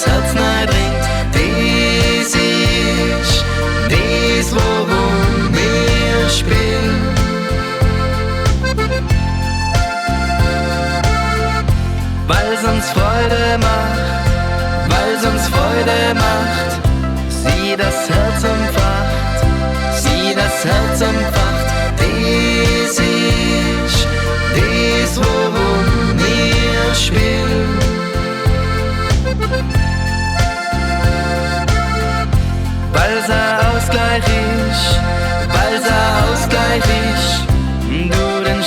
das Herz nahe dringt, dies ist, dies worum wir spielen. Weil's uns Freude macht, sie das Herz umfacht, dies ist, dies worum wir spielen. Weil's ein Ausgleich ist, du den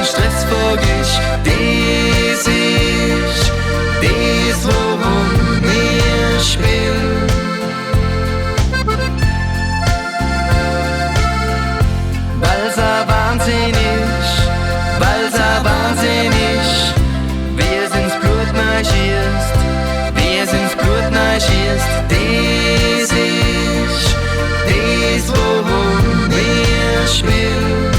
Stress vorgehst, dies ist, dies worum wir spielen. Weil's ein Wahnsinn ist, wie's ins Blut marschierst, dies ist, dies worum wir spielen.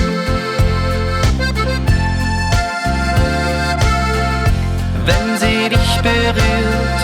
Wenn sie dich berührt,